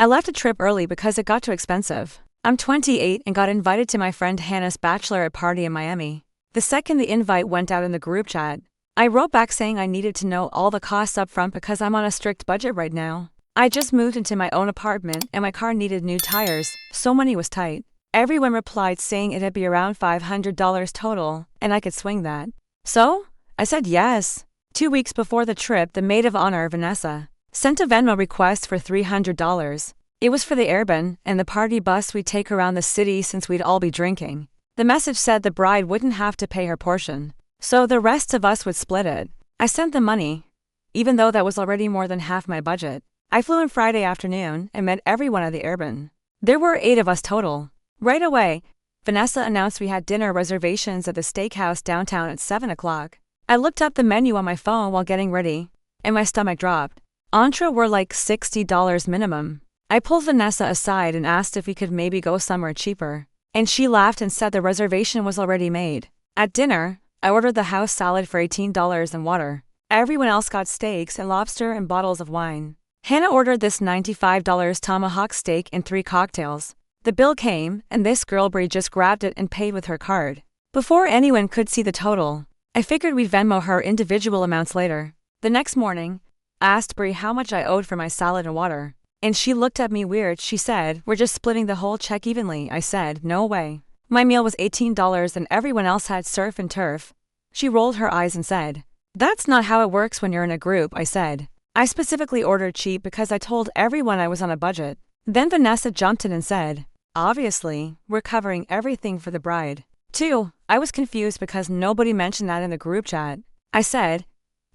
I left a trip early because it got too expensive. I'm 28 and got invited to my friend Hannah's bachelorette party in Miami. The second the invite went out in the group chat, I wrote back saying I needed to know all the costs up front because I'm on a strict budget right now. I just moved into my own apartment and my car needed new tires, so money was tight. Everyone replied saying it'd be around $500 total, and I could swing that. So, I said yes. 2 weeks before the trip, the maid of honor, Vanessa, sent a Venmo request for $300. It was for the airbnb and the party bus we'd take around the city since we'd all be drinking. The message said the bride wouldn't have to pay her portion, so the rest of us would split it. I sent the money, even though that was already more than half my budget. I flew in Friday afternoon and met everyone at the airbnb. There were 8 of us total. Right away, Vanessa announced we had dinner reservations at the steakhouse downtown at 7 o'clock. I looked up the menu on my phone while getting ready, and my stomach dropped. Entree were like $60 minimum. I pulled Vanessa aside and asked if we could maybe go somewhere cheaper, and she laughed and said the reservation was already made. At dinner, I ordered the house salad for $18 and water. Everyone else got steaks and lobster and bottles of wine. Hannah ordered this $95 tomahawk steak and 3 cocktails. The bill came, and this girl Brie just grabbed it and paid with her card. Before anyone could see the total, I figured we'd Venmo her individual amounts later. The next morning, I asked Brie how much I owed for my salad and water, and she looked at me weird. She said, "We're just splitting the whole check evenly." I said, "No way." My meal was $18 and everyone else had surf and turf. She rolled her eyes and said, "That's not how it works when you're in a group." I said, "I specifically ordered cheap because I told everyone I was on a budget." Then Vanessa jumped in and said, "Obviously, we're covering everything for the bride, too." I was confused because nobody mentioned that in the group chat. I said,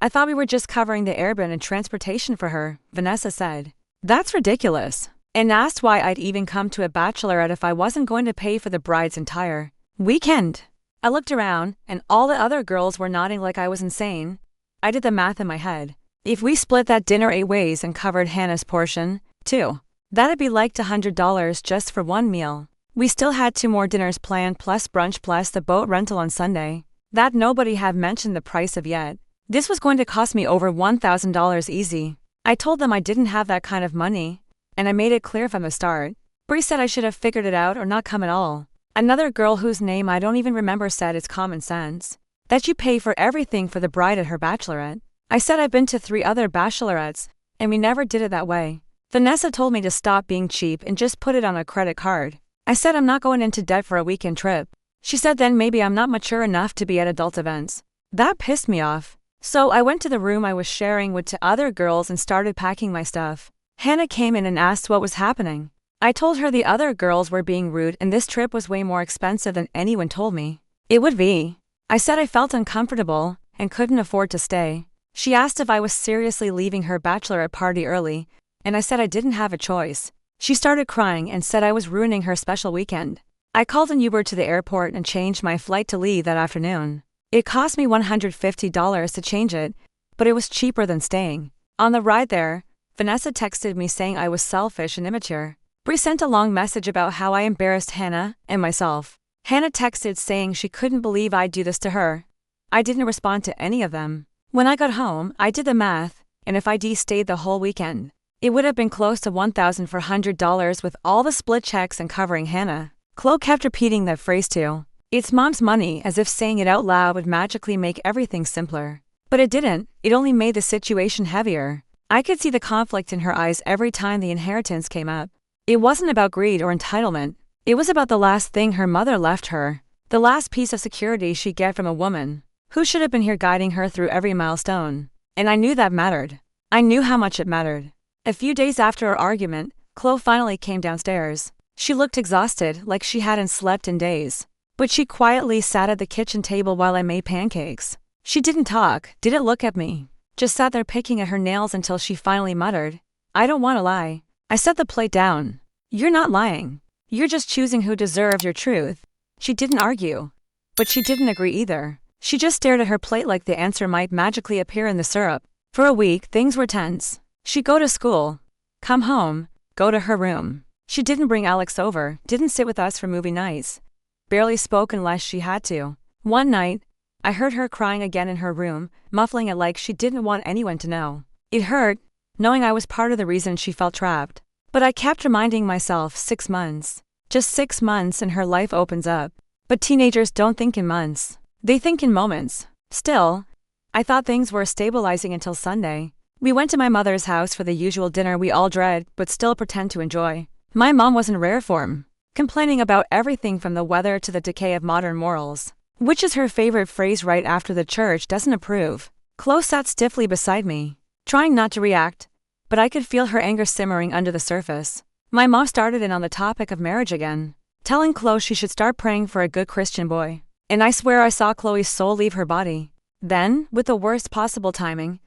"I thought we were just covering the airbnb and transportation for her." Vanessa said, "That's ridiculous," and asked why I'd even come to a bachelorette if I wasn't going to pay for the bride's entire weekend. I looked around, and all the other girls were nodding like I was insane. I did the math in my head. If we split that dinner 8 ways and covered Hannah's portion, too, that'd be like $100 just for one meal. We still had 2 more dinners planned plus brunch plus the boat rental on Sunday. That nobody had mentioned the price of yet. This was going to cost me over $1,000 easy. I told them I didn't have that kind of money, and I made it clear from the start. Brie said I should have figured it out or not come at all. Another girl whose name I don't even remember said it's common sense that you pay for everything for the bride at her bachelorette. I said I've been to 3 other bachelorettes, and we never did it that way. Vanessa told me to stop being cheap and just put it on a credit card. I said I'm not going into debt for a weekend trip. She said then maybe I'm not mature enough to be at adult events. That pissed me off. So I went to the room I was sharing with 2 other girls and started packing my stuff. Hannah came in and asked what was happening. I told her the other girls were being rude and this trip was way more expensive than anyone told me it would be. I said I felt uncomfortable and couldn't afford to stay. She asked if I was seriously leaving her bachelorette party early, and I said I didn't have a choice. She started crying and said I was ruining her special weekend. I called an Uber to the airport and changed my flight to leave that afternoon. It cost me $150 to change it, but it was cheaper than staying. On the ride there, Vanessa texted me saying I was selfish and immature. Brie sent a long message about how I embarrassed Hannah and myself. Hannah texted saying she couldn't believe I'd do this to her. I didn't respond to any of them. When I got home, I did the math, and if I'd stayed the whole weekend, it would have been close to $1,400 with all the split checks and covering Hannah. Chloe kept repeating that phrase too. It's mom's money, as if saying it out loud would magically make everything simpler. But it didn't. It only made the situation heavier. I could see the conflict in her eyes every time the inheritance came up. It wasn't about greed or entitlement. It was about the last thing her mother left her. The last piece of security she'd get from a woman who should have been here guiding her through every milestone. And I knew that mattered. I knew how much it mattered. A few days after our argument, Chloe finally came downstairs. She looked exhausted, like she hadn't slept in days. But she quietly sat at the kitchen table while I made pancakes. She didn't talk, didn't look at me, just sat there picking at her nails until she finally muttered, "I don't want to lie." I set the plate down. "You're not lying. You're just choosing who deserves your truth." She didn't argue. But she didn't agree either. She just stared at her plate like the answer might magically appear in the syrup. For a week, things were tense. She'd go to school, come home, go to her room. She didn't bring Alex over, didn't sit with us for movie nights. Barely spoke unless she had to. One night, I heard her crying again in her room, muffling it like she didn't want anyone to know. It hurt, knowing I was part of the reason she felt trapped. But I kept reminding myself 6 months. Just 6 months and her life opens up. But teenagers don't think in months. They think in moments. Still, I thought things were stabilizing until Sunday. We went to my mother's house for the usual dinner we all dread but still pretend to enjoy. My mom was in rare form, complaining about everything from the weather to the decay of modern morals, which is her favorite phrase right after the church doesn't approve. Chloe sat stiffly beside me, trying not to react, but I could feel her anger simmering under the surface. My mom started in on the topic of marriage again, telling Chloe she should start praying for a good Christian boy. And I swear I saw Chloe's soul leave her body. Then, with the worst possible timing,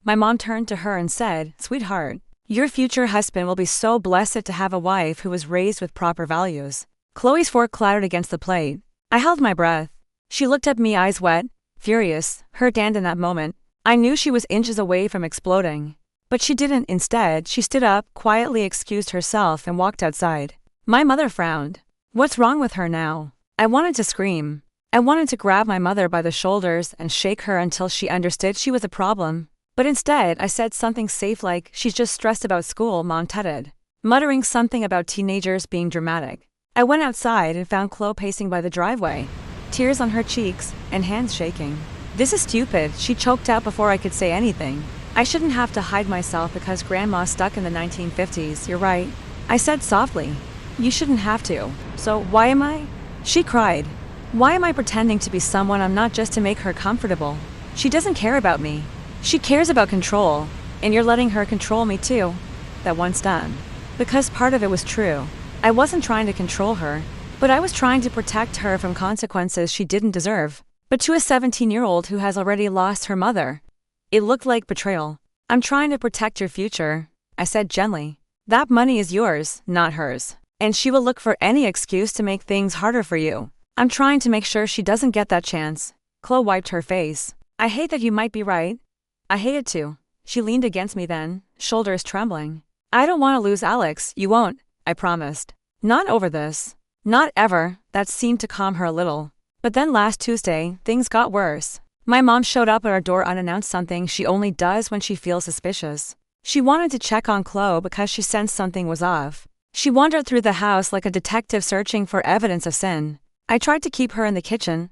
my mom turned to her and said, "Sweetheart, your future husband will be so blessed to have a wife who was raised with proper values." Chloe's fork clattered against the plate. I held my breath. She looked at me, eyes wet, furious, hurt, and in that moment, I knew she was inches away from exploding. But she didn't. Instead, she stood up, quietly excused herself, and walked outside. My mother frowned. What's wrong with her now? I wanted to scream. I wanted to grab my mother by the shoulders and shake her until she understood she was a problem. But instead, I said something safe like, "She's just stressed about school," Mom tutted, muttering something about teenagers being dramatic. I went outside and found Chloe pacing by the driveway, tears on her cheeks and hands shaking. "This is stupid," she choked out before I could say anything. "I shouldn't have to hide myself because Grandma's stuck in the 1950s, you're right," I said softly. "You shouldn't have to. So why am I?" She cried. "Why am I pretending to be someone I'm not just to make her comfortable? She doesn't care about me. She cares about control, and you're letting her control me too." That once done. Because part of it was true. I wasn't trying to control her, but I was trying to protect her from consequences she didn't deserve. But to a 17-year-old who has already lost her mother, it looked like betrayal. "I'm trying to protect your future," I said gently. "That money is yours, not hers. And she will look for any excuse to make things harder for you. I'm trying to make sure she doesn't get that chance." Chloe wiped her face. "I hate that you might be right. I hate it too." She leaned against me then, shoulders trembling. "I don't want to lose Alex." "You won't," I promised. "Not over this. Not ever." That seemed to calm her a little. But then last Tuesday, things got worse. My mom showed up at our door unannounced, something she only does when she feels suspicious. She wanted to check on Chloe because she sensed something was off. She wandered through the house like a detective searching for evidence of sin. I tried to keep her in the kitchen,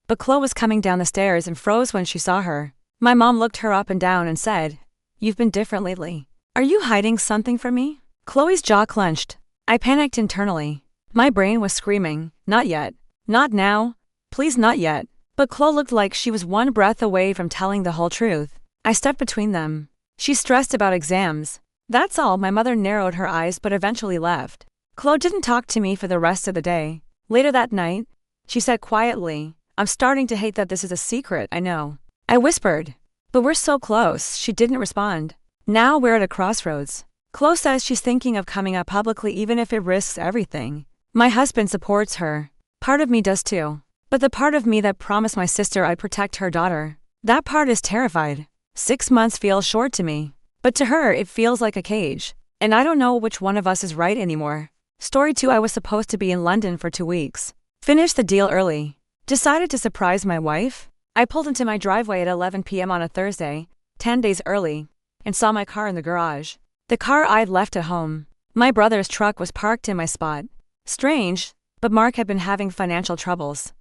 but Chloe was coming down the stairs and froze when she saw her. My mom looked her up and down and said, "You've been different lately. Are you hiding something from me?" Chloe's jaw clenched. I panicked internally. My brain was screaming, "Not yet. Not now. Please, not yet." But Chloe looked like she was one breath away from telling the whole truth. I stepped between them. "She's stressed about exams. That's all." My mother narrowed her eyes but eventually left. Chloe didn't talk to me for the rest of the day. Later that night, she said quietly, "I'm starting to hate that this is a secret, I know." I whispered, "But we're so close." She didn't respond. Now we're at a crossroads. Chloe says she's thinking of coming out publicly even if it risks everything. My husband supports her. Part of me does too. But the part of me that promised my sister I'd protect her daughter, that part is terrified. 6 months feels short to me. But to her it feels like a cage. And I don't know which one of us is right anymore. Story 2. I was supposed to be in London for 2 weeks. Finished the deal early. Decided to surprise my wife. I pulled into my driveway at 11 p.m. on a Thursday, 10 days early, and saw my car in the garage. The car I'd left at home. My brother's truck was parked in my spot. Strange, but Mark had been having financial troubles.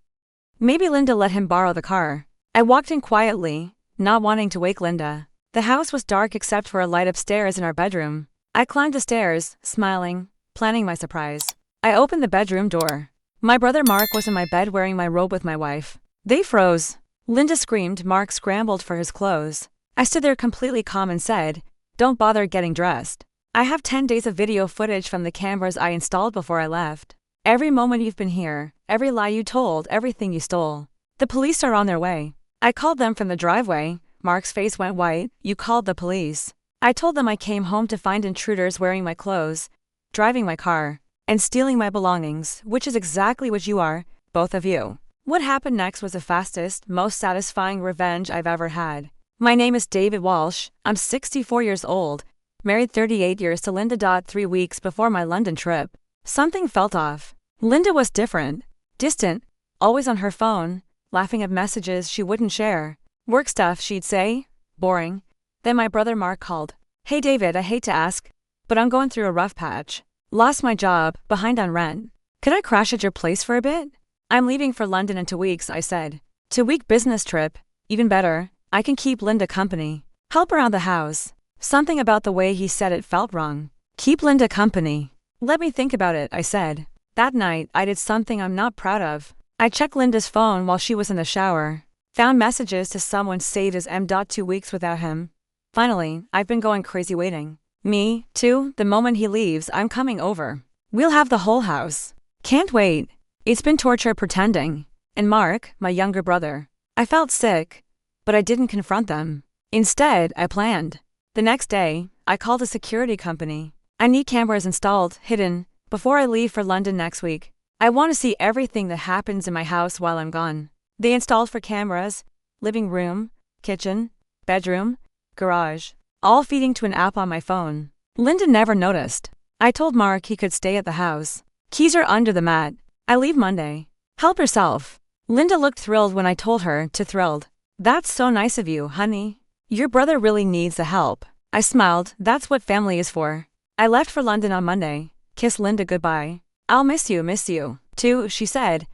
Maybe Linda let him borrow the car. I walked in quietly, not wanting to wake Linda. The house was dark except for a light upstairs in our bedroom. I climbed the stairs, smiling, planning my surprise. I opened the bedroom door. My brother Mark was in my bed wearing my robe with my wife. They froze. Linda screamed. Mark scrambled for his clothes. I stood there completely calm and said, "Don't bother getting dressed. I have 10 days of video footage from the cameras I installed before I left. Every moment you've been here, every lie you told, everything you stole. The police are on their way." I called them from the driveway. Mark's face went white. "You called the police?" I told them I came home to find intruders wearing my clothes, driving my car, and stealing my belongings, which is exactly what you are, both of you. What happened next was the fastest, most satisfying revenge I've ever had. My name is David Walsh. I'm 64 years old, married 38 years to Linda. 3 weeks before my London trip, something felt off. Linda was different, distant, always on her phone, laughing at messages she wouldn't share. Work stuff, she'd say. Boring. Then my brother Mark called. "Hey David, I hate to ask, but I'm going through a rough patch. Lost my job, behind on rent. Could I crash at your place for a bit? I'm leaving for London in 2 weeks, I said. 2-week business trip. Even better, I can keep Linda company. Help around the house. Something about the way he said it felt wrong. Keep Linda company. Let me think about it, I said. That night, I did something I'm not proud of. I checked Linda's phone while she was in the shower. Found messages to someone saved as M.2 weeks without him. Finally, I've been going crazy waiting. Me, too, the moment he leaves, I'm coming over. We'll have the whole house. Can't wait. It's been torture pretending. And Mark, my younger brother. I felt sick, but I didn't confront them. Instead, I planned. The next day, I called a security company. I need cameras installed, hidden, before I leave for London next week. I want to see everything that happens in my house while I'm gone. They installed 4 cameras, living room, kitchen, bedroom, garage, all feeding to an app on my phone. Linda never noticed. I told Mark he could stay at the house. Keys are under the mat. I leave Monday. Help yourself. Linda looked thrilled when I told her to thrilled. That's so nice of you, honey. Your brother really needs the help. I smiled. That's what family is for. I left for London on Monday. Kissed Linda goodbye. I'll miss you, too, she said.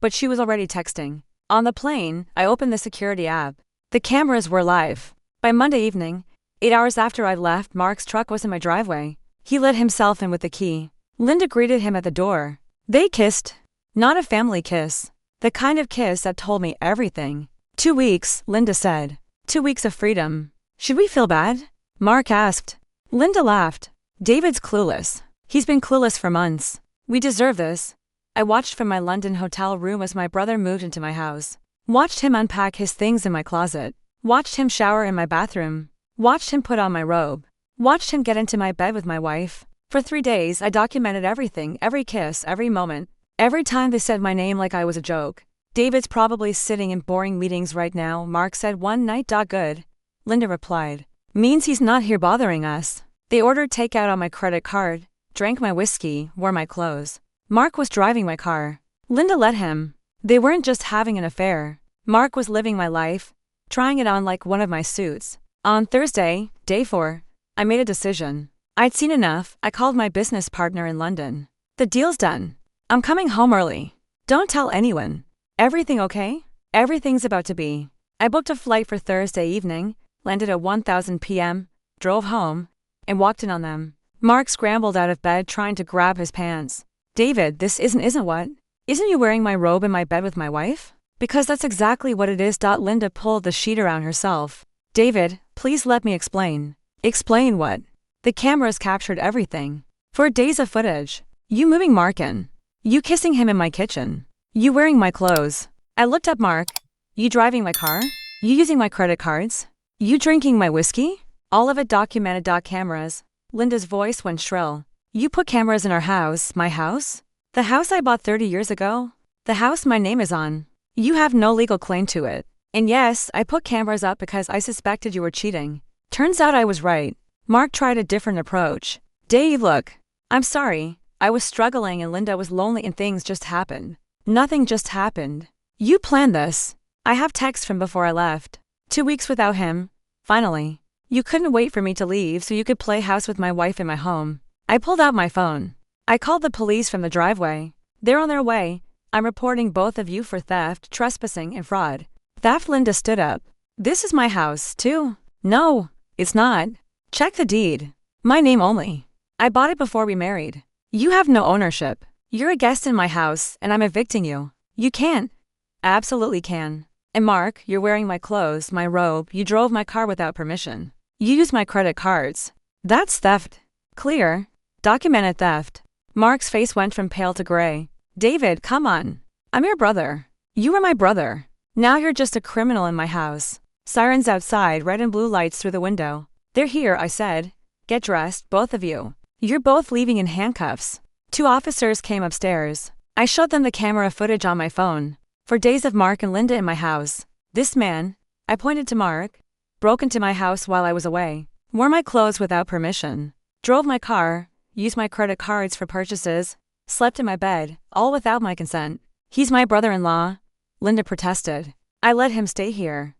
But she was already texting. On the plane, I opened the security app. The cameras were live. By Monday evening, 8 hours after I left, Mark's truck was in my driveway. He let himself in with the key. Linda greeted him at the door. They kissed. Not a family kiss. The kind of kiss that told me everything. 2 weeks, Linda said. 2 weeks of freedom. Should we feel bad? Mark asked. Linda laughed. David's clueless. He's been clueless for months. We deserve this. I watched from my London hotel room as my brother moved into my house. Watched him unpack his things in my closet. Watched him shower in my bathroom. Watched him put on my robe. Watched him get into my bed with my wife. For 3 days, I documented everything, every kiss, every moment. Every time they said my name like I was a joke. David's probably sitting in boring meetings right now, Mark said one night. Good. Linda replied. Means he's not here bothering us. They ordered takeout on my credit card, drank my whiskey, wore my clothes. Mark was driving my car. Linda let him. They weren't just having an affair. Mark was living my life, trying it on like one of my suits. On Thursday, day 4, I made a decision. I'd seen enough. I called my business partner in London. The deal's done. I'm coming home early. Don't tell anyone. Everything okay? Everything's about to be. I booked a flight for Thursday evening, landed at 1:00 p.m., drove home, and walked in on them. Mark scrambled out of bed trying to grab his pants. David, this isn't what? Isn't you wearing my robe in my bed with my wife? Because that's exactly what it is. Linda pulled the sheet around herself. David, please let me explain. Explain what? The cameras captured everything. 4 days of footage. You moving Mark in. You kissing him in my kitchen. You wearing my clothes. I looked up Mark. You driving my car? You using my credit cards? You drinking my whiskey? All of it documented. Cameras. Linda's voice went shrill. You put cameras in our house, my house? The house I bought 30 years ago? The house my name is on. You have no legal claim to it. And yes, I put cameras up because I suspected you were cheating. Turns out I was right. Mark tried a different approach. Dave, look. I'm sorry. I was struggling and Linda was lonely and things just happened. Nothing just happened. You planned this. I have texts from before I left. 2 weeks without him. Finally. You couldn't wait for me to leave so you could play house with my wife in my home. I pulled out my phone. I called the police from the driveway. They're on their way. I'm reporting both of you for theft, trespassing, and fraud. Theft. Linda stood up. This is my house, too. No, it's not. Check the deed. My name only. I bought it before we married. You have no ownership. You're a guest in my house, and I'm evicting you. You can't. Absolutely can. And Mark, you're wearing my clothes, my robe, you drove my car without permission. You used my credit cards. That's theft. Clear. Documented theft. Mark's face went from pale to gray. David, come on. I'm your brother. You were my brother. Now you're just a criminal in my house. Sirens outside, red and blue lights through the window. They're here, I said. Get dressed, both of you. You're both leaving in handcuffs. 2 officers came upstairs. I showed them the camera footage on my phone. 4 days of Mark and Linda in my house. This man, I pointed to Mark, broke into my house while I was away, wore my clothes without permission, drove my car, used my credit cards for purchases, slept in my bed, all without my consent. He's my brother-in-law. Linda protested. I let him stay here.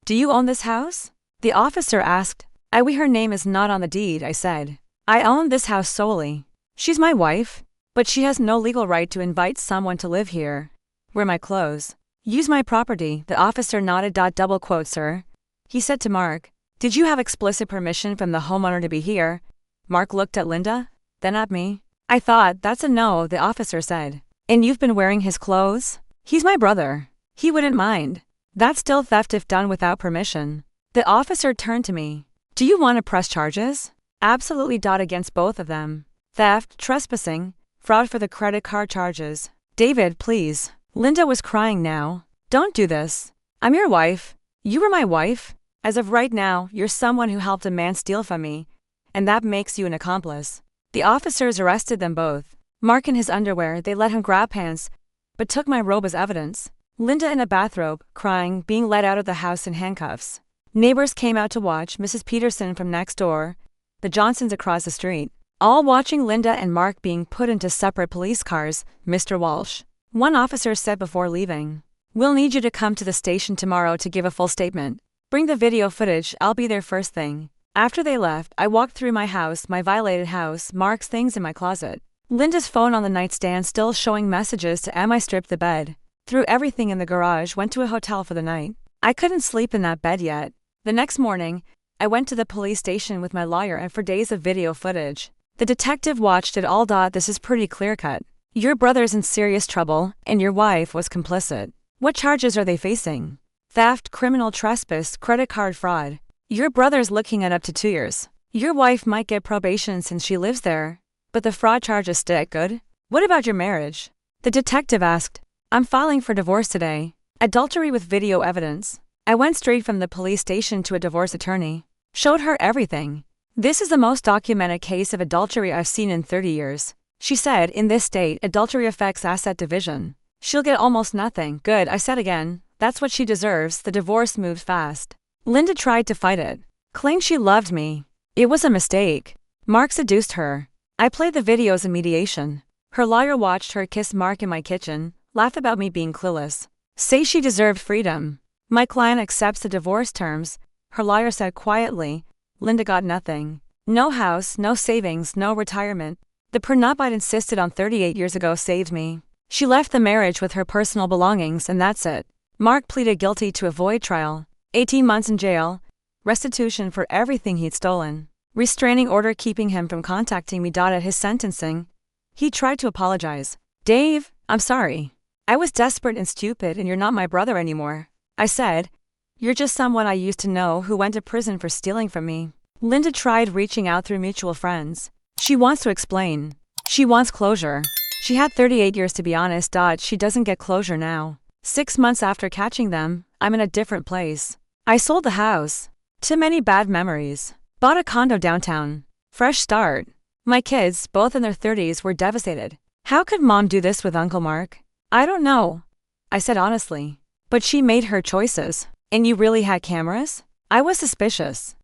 Do you own this house? The officer asked. Her name is not on the deed, I said. I own this house solely. She's my wife, but she has no legal right to invite someone to live here. Wear my clothes. Use my property, the officer nodded. Double quote, sir. He said to Mark, did you have explicit permission from the homeowner to be here? Mark looked at Linda, then at me. I thought, that's a no, the officer said. And you've been wearing his clothes? He's my brother. He wouldn't mind. That's still theft if done without permission. The officer turned to me. Do you want to press charges? Absolutely. Against both of them. Theft, trespassing, fraud for the credit card charges. David, please. Linda was crying now. Don't do this. I'm your wife. You were my wife. As of right now, you're someone who helped a man steal from me, and that makes you an accomplice. The officers arrested them both. Mark in his underwear, they let him grab pants, but took my robe as evidence. Linda in a bathrobe, crying, being led out of the house in handcuffs. Neighbors came out to watch, Mrs. Peterson from next door, the Johnsons across the street, all watching Linda and Mark being put into separate police cars. Mr. Walsh, one officer said before leaving, we'll need you to come to the station tomorrow to give a full statement. Bring the video footage, I'll be there first thing. After they left, I walked through my house, my violated house, Mark's things in my closet. Linda's phone on the nightstand still showing messages to Em. I stripped the bed. Threw everything in the garage, went to a hotel for the night. I couldn't sleep in that bed yet. The next morning, I went to the police station with my lawyer and for days of video footage. The detective watched it all. This is pretty clear-cut. Your brother's in serious trouble, and your wife was complicit. What charges are they facing? Theft, criminal trespass, credit card fraud. Your brother's looking at up to 2 years. Your wife might get probation since she lives there, but the fraud charges stick. Good. What about your marriage? The detective asked. I'm filing for divorce today. Adultery with video evidence. I went straight from the police station to a divorce attorney. Showed her everything. This is the most documented case of adultery I've seen in 30 years. She said, in this state, adultery affects asset division. She'll get almost nothing. Good, I said again. That's what she deserves. The divorce moved fast. Linda tried to fight it. Claimed she loved me. It was a mistake. Mark seduced her. I played the videos in mediation. Her lawyer watched her kiss Mark in my kitchen, laugh about me being clueless. Say she deserved freedom. My client accepts the divorce terms. Her lawyer said quietly, Linda got nothing. No house, no savings, no retirement. The prenup I'd insisted on 38 years ago saved me. She left the marriage with her personal belongings and that's it. Mark pleaded guilty to avoid trial, 18 months in jail, restitution for everything he'd stolen, restraining order keeping him from contacting me. At his sentencing, he tried to apologize. Dave, I'm sorry. I was desperate and stupid and you're not my brother anymore. I said, you're just someone I used to know who went to prison for stealing from me. Linda tried reaching out through mutual friends. She wants to explain. She wants closure. She had 38 years to be honest. She doesn't get closure now. 6 months after catching them, I'm in a different place. I sold the house. Too many bad memories. Bought a condo downtown. Fresh start. My kids, both in their 30s, were devastated. How could mom do this with Uncle Mark? I don't know. I said honestly. But she made her choices. And you really had cameras? I was suspicious.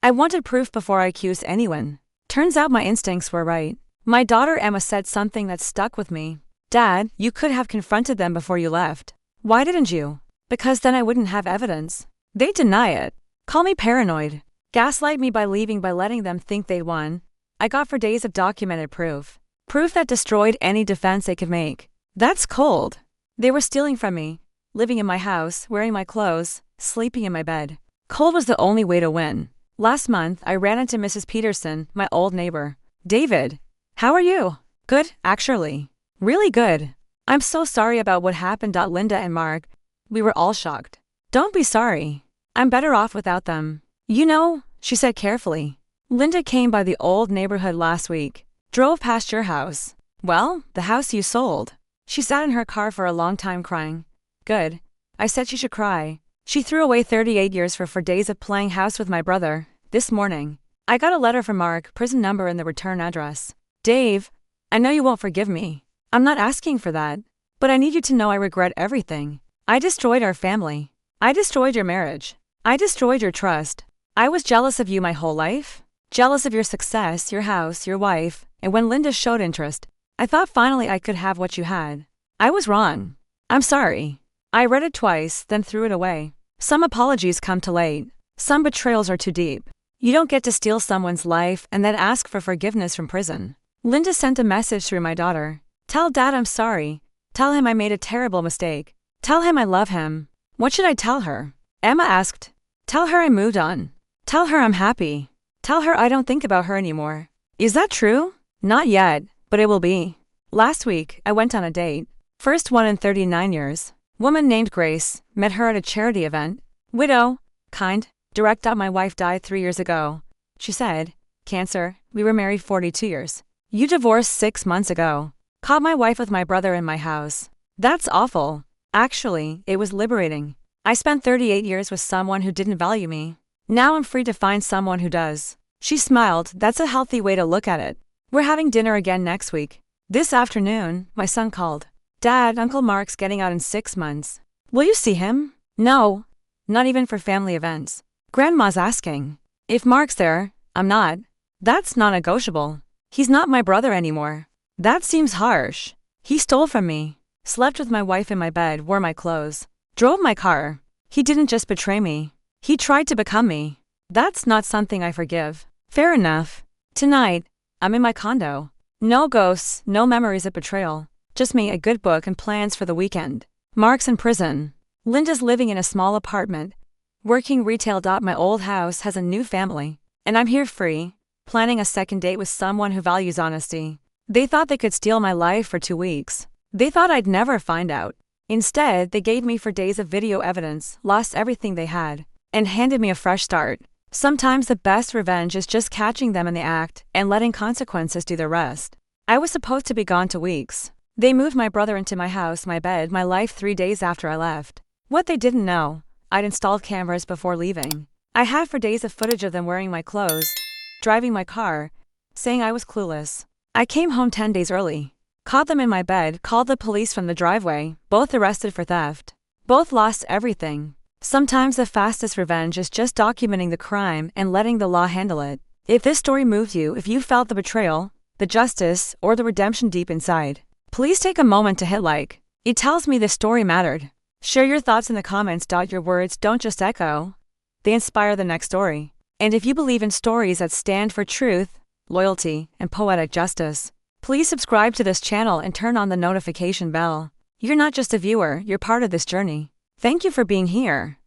I wanted proof before I accused anyone. Turns out my instincts were right. My daughter Emma said something that stuck with me. Dad, you could have confronted them before you left. Why didn't you? Because then I wouldn't have evidence. They deny it. Call me paranoid. Gaslight me by leaving by letting them think they won. I got for days of documented proof. Proof that destroyed any defense they could make. That's cold. They were stealing from me. Living in my house, wearing my clothes, sleeping in my bed. Cold was the only way to win. Last month, I ran into Mrs. Peterson, my old neighbor. David, how are you? Good, actually. Really good. I'm so sorry about what happened. Linda and Mark, we were all shocked. Don't be sorry. I'm better off without them. You know, she said carefully. Linda came by the old neighborhood last week. Drove past your house. Well, the house you sold. She sat in her car for a long time crying. Good. I said she should cry. She threw away 38 years for days of playing house with my brother. This morning, I got a letter from Mark, prison number and the return address. Dave, I know you won't forgive me. I'm not asking for that. But I need you to know I regret everything. I destroyed our family. I destroyed your marriage. I destroyed your trust. I was jealous of you my whole life. Jealous of your success, your house, your wife, and when Linda showed interest, I thought finally I could have what you had. I was wrong. I'm sorry. I read it twice, then threw it away. Some apologies come too late. Some betrayals are too deep. You don't get to steal someone's life and then ask for forgiveness from prison. Linda sent a message through my daughter. Tell Dad I'm sorry. Tell him I made a terrible mistake. Tell him I love him. What should I tell her? Emma asked. Tell her I moved on. Tell her I'm happy. Tell her I don't think about her anymore. Is that true? Not yet, but it will be. Last week, I went on a date. First one in 39 years. Woman named Grace. Met her at a charity event. Widow. Kind. Direct. My wife died 3 years ago. She said, cancer. We were married 42 years. You divorced 6 months ago. Caught my wife with my brother in my house. That's awful. Actually, it was liberating. I spent 38 years with someone who didn't value me. Now I'm free to find someone who does. She smiled. That's a healthy way to look at it. We're having dinner again next week. This afternoon, my son called. Dad, Uncle Mark's getting out in 6 months. Will you see him? No. Not even for family events. Grandma's asking. If Mark's there, I'm not. That's non-negotiable. He's not my brother anymore. That seems harsh. He stole from me. Slept with my wife in my bed, wore my clothes. Drove my car. He didn't just betray me. He tried to become me. That's not something I forgive. Fair enough. Tonight, I'm in my condo. No ghosts, no memories of betrayal. Just me, a good book, and plans for the weekend. Mark's in prison. Linda's living in a small apartment. Working retail. My old house has a new family. And I'm here free, planning a second date with someone who values honesty. They thought they could steal my life for 2 weeks. They thought I'd never find out. Instead, they gave me 4 days of video evidence, lost everything they had, and handed me a fresh start. Sometimes the best revenge is just catching them in the act and letting consequences do the rest. I was supposed to be gone 2 weeks. They moved my brother into my house, my bed, my life 3 days after I left. What they didn't know, I'd installed cameras before leaving. I had 4 days of footage of them wearing my clothes, driving my car, saying I was clueless. I came home 10 days early. Caught them in my bed, called the police from the driveway, both arrested for theft. Both lost everything. Sometimes the fastest revenge is just documenting the crime and letting the law handle it. If this story moved you, if you felt the betrayal, the justice, or the redemption deep inside, please take a moment to hit like. It tells me this story mattered. Share your thoughts in the comments. Your words don't just echo, they inspire the next story. And if you believe in stories that stand for truth, loyalty, and poetic justice, please subscribe to this channel and turn on the notification bell. You're not just a viewer, you're part of this journey. Thank you for being here.